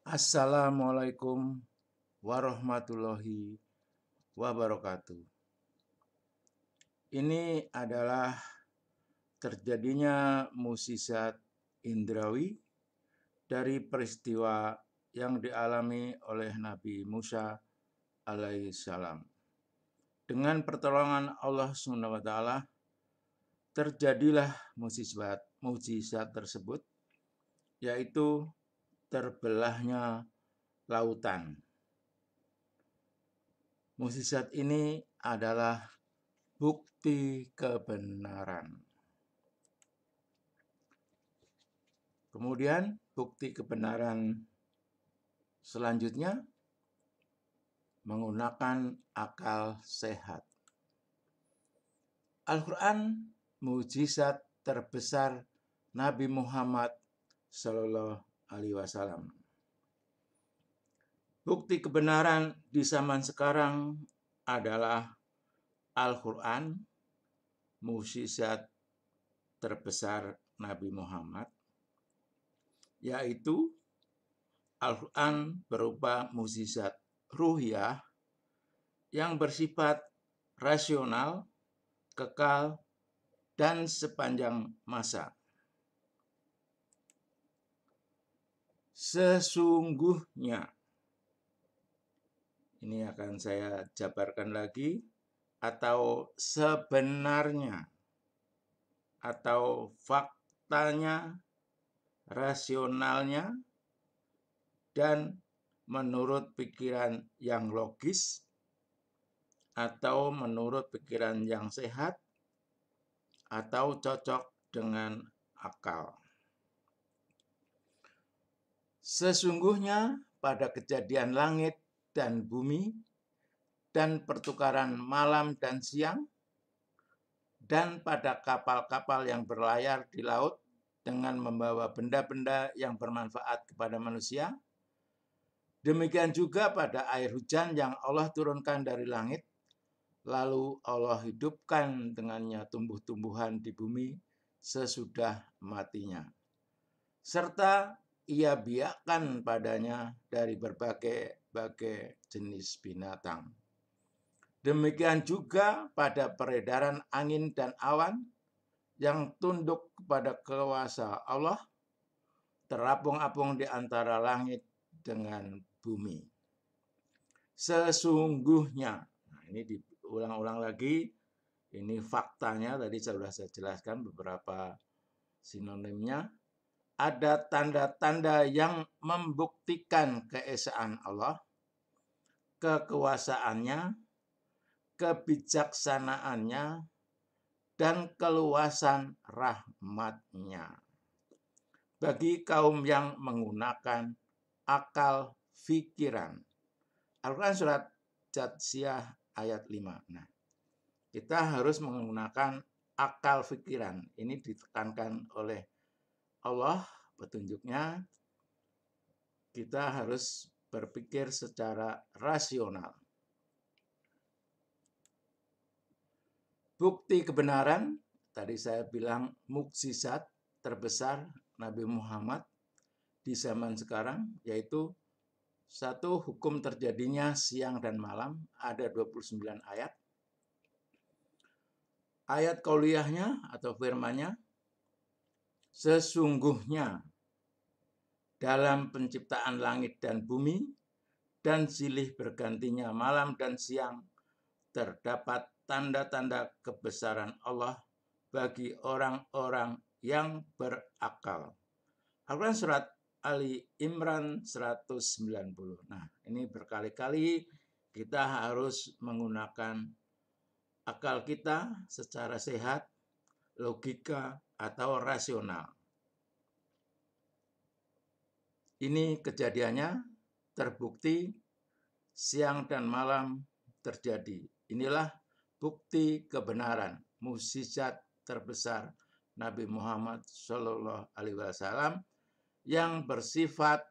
Assalamualaikum warahmatullahi wabarakatuh. Ini adalah terjadinya mukjizat indrawi dari peristiwa yang dialami oleh Nabi Musa alaihissalam. Dengan pertolongan Allah SWT terjadilah mukjizat tersebut, yaitu terbelahnya lautan. Mukjizat ini adalah bukti kebenaran. Kemudian bukti kebenaran selanjutnya menggunakan akal sehat. Al-Quran mukjizat terbesar Nabi Muhammad Sallallahu Alaihi Wasallam. Bukti kebenaran di zaman sekarang adalah Al-Quran, mukjizat terbesar Nabi Muhammad, yaitu Al-Quran berupa mukjizat ruhiyah yang bersifat rasional, kekal, dan sepanjang masa. Sesungguhnya, ini akan saya jabarkan lagi, atau sebenarnya, atau faktanya, rasionalnya, dan menurut pikiran yang logis, atau menurut pikiran yang sehat, atau cocok dengan akal. Sesungguhnya pada kejadian langit dan bumi, dan pertukaran malam dan siang, dan pada kapal-kapal yang berlayar di laut dengan membawa benda-benda yang bermanfaat kepada manusia, demikian juga pada air hujan yang Allah turunkan dari langit, lalu Allah hidupkan dengannya tumbuh-tumbuhan di bumi sesudah matinya. Serta ia biakkan padanya dari berbagai jenis binatang. Demikian juga pada peredaran angin dan awan yang tunduk kepada kuasa Allah, terapung-apung di antara langit dengan bumi. Sesungguhnya, nah ini diulang-ulang lagi, ini faktanya, tadi sudah saya jelaskan beberapa sinonimnya. Ada tanda-tanda yang membuktikan keesaan Allah, kekuasaannya, kebijaksanaannya, dan keluasan rahmat-Nya bagi kaum yang menggunakan akal fikiran. Al-Quran surat Jatsiyah ayat 5. Nah, kita harus menggunakan akal fikiran. Ini ditekankan oleh Allah, petunjuknya kita harus berpikir secara rasional. Bukti kebenaran, tadi saya bilang mukjizat terbesar Nabi Muhammad di zaman sekarang, yaitu satu, hukum terjadinya siang dan malam, ada 29 ayat. Ayat qauliyahnya atau firmannya, sesungguhnya dalam penciptaan langit dan bumi dan silih bergantinya malam dan siang terdapat tanda-tanda kebesaran Allah bagi orang-orang yang berakal. Al-Quran surat Ali Imran 190. Nah, ini berkali-kali kita harus menggunakan akal kita secara sehat, logika, atau rasional. Ini kejadiannya terbukti siang dan malam terjadi. Inilah bukti kebenaran, mukjizat terbesar Nabi Muhammad Shallallahu Alaihi Wasallam yang bersifat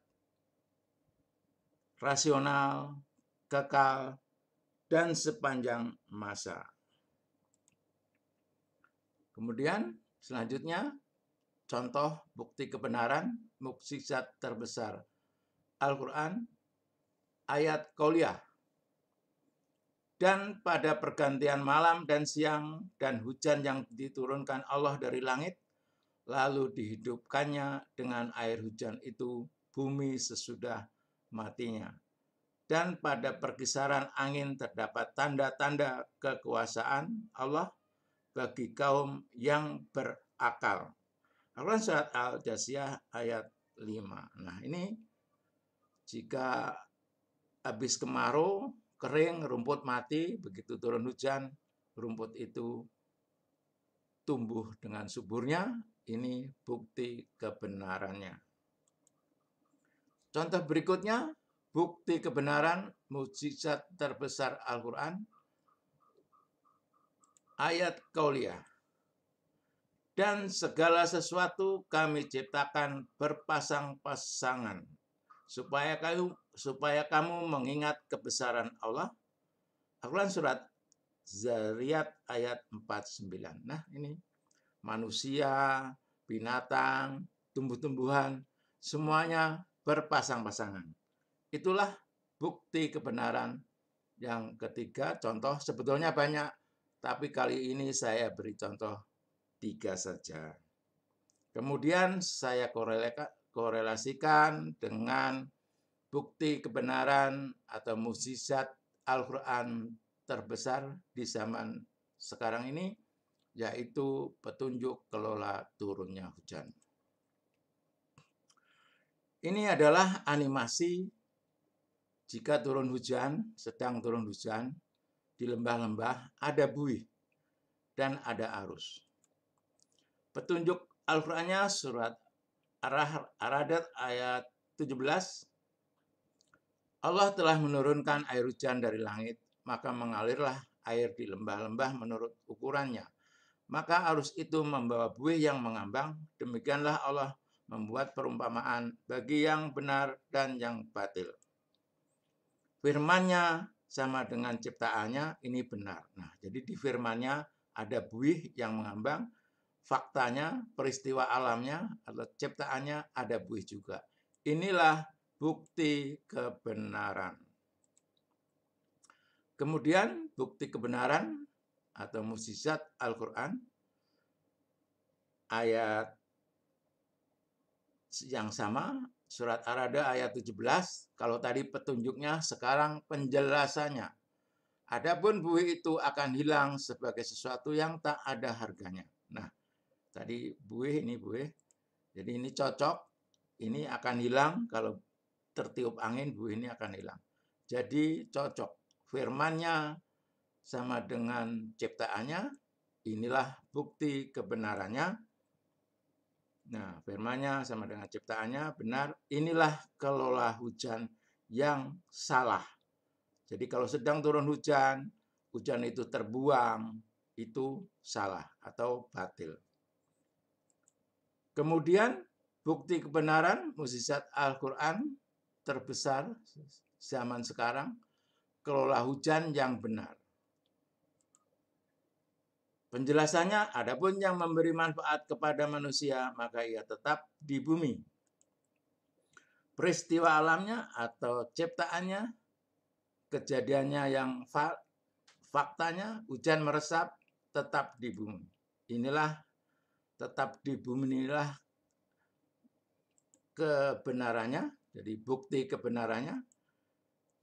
rasional, kekal, dan sepanjang masa. Kemudian selanjutnya contoh bukti kebenaran mukjizat terbesar Al-Quran, ayat qauliyah. Dan pada pergantian malam dan siang dan hujan yang diturunkan Allah dari langit, lalu dihidupkannya dengan air hujan itu bumi sesudah matinya. Dan pada perkisaran angin terdapat tanda-tanda kekuasaan Allah bagi kaum yang berakal. Al-Quran surat Al-Jasiyah ayat 5. Nah, ini jika habis kemarau, kering, rumput mati, begitu turun hujan, rumput itu tumbuh dengan suburnya. Ini bukti kebenarannya. Contoh berikutnya, bukti kebenaran mukjizat terbesar Al-Quran, ayat qauliyah. Dan segala sesuatu kami ciptakan berpasang-pasangan, supaya kamu mengingat kebesaran Allah. Al-Quran surat Zariyat ayat 49. Nah, ini manusia, binatang, tumbuh-tumbuhan, semuanya berpasang-pasangan. Itulah bukti kebenaran yang ketiga. Contoh sebetulnya banyak, tapi kali ini saya beri contoh 3 saja. Kemudian saya korelasikan dengan bukti kebenaran atau mukjizat Al-Quran terbesar di zaman sekarang ini, yaitu petunjuk kelola turunnya hujan. Ini adalah animasi jika turun hujan, sedang turun hujan, di lembah-lembah ada buih dan ada arus. Petunjuk Al-Qurannya surat Ar-Ra'd ayat 17. Allah telah menurunkan air hujan dari langit, maka mengalirlah air di lembah-lembah menurut ukurannya. Maka arus itu membawa buih yang mengambang. Demikianlah Allah membuat perumpamaan bagi yang benar dan yang batil. Firman-Nya sama dengan ciptaannya, ini benar. Nah, jadi di firman-Nya ada buih yang mengambang. Faktanya, peristiwa alamnya atau ciptaannya ada buih juga. Inilah bukti kebenaran. Kemudian bukti kebenaran atau mukjizat Al-Quran, ayat yang sama, surat Ar-Ra'd ayat 17. Kalau tadi petunjuknya, sekarang penjelasannya. Adapun buih itu akan hilang sebagai sesuatu yang tak ada harganya. Nah, tadi buih, ini buih. Jadi ini cocok, ini akan hilang kalau tertiup angin, buih ini akan hilang. Jadi cocok. Firman-Nya sama dengan ciptaannya, inilah bukti kebenarannya. Nah, firman-Nya sama dengan ciptaannya benar, inilah kelola hujan yang salah. Jadi kalau sedang turun hujan, hujan itu terbuang, itu salah atau batil. Kemudian bukti kebenaran mukjizat Al-Quran terbesar zaman sekarang, kelola hujan yang benar. Penjelasannya, adapun yang memberi manfaat kepada manusia, maka ia tetap di bumi. Peristiwa alamnya atau ciptaannya, kejadiannya yang faktanya, hujan meresap, tetap di bumi. Inilah tetap di bumi, inilah kebenarannya, jadi bukti kebenarannya.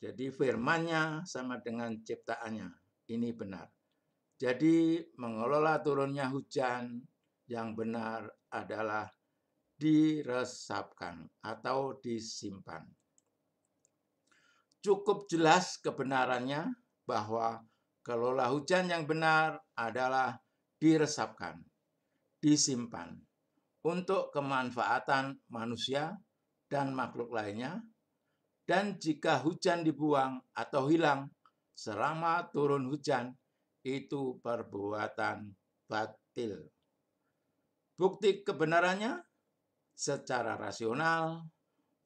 Jadi firman-Nya sama dengan ciptaannya, ini benar. Jadi mengelola turunnya hujan yang benar adalah diresapkan atau disimpan. Cukup jelas kebenarannya bahwa kelola hujan yang benar adalah diresapkan, disimpan untuk kemanfaatan manusia dan makhluk lainnya. Dan jika hujan dibuang atau hilang selama turun hujan, itu perbuatan batil. Bukti kebenarannya secara rasional,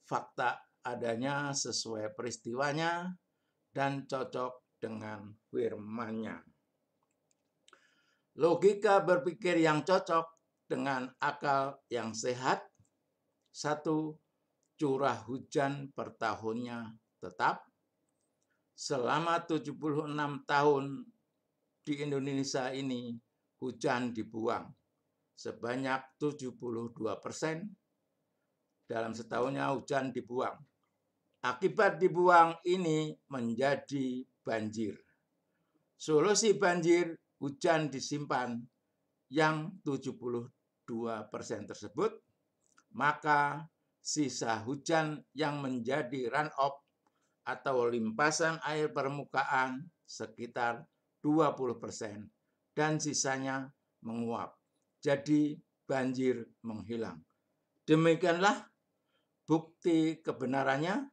fakta adanya sesuai peristiwanya, dan cocok dengan firman-Nya. Logika berpikir yang cocok dengan akal yang sehat. 1. curah hujan per tahunnya tetap. Selama 76 tahun di Indonesia ini hujan dibuang sebanyak 72%. Dalam setahunnya hujan dibuang. Akibat dibuang ini menjadi banjir. Solusi banjir, hujan disimpan yang 72% tersebut, maka sisa hujan yang menjadi runoff atau limpasan air permukaan sekitar 20% dan sisanya menguap. Jadi banjir menghilang. Demikianlah bukti kebenarannya.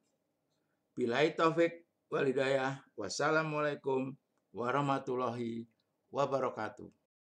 Billahi taufik wal hidayah. Wassalamualaikum warahmatullahi wabarakatuh.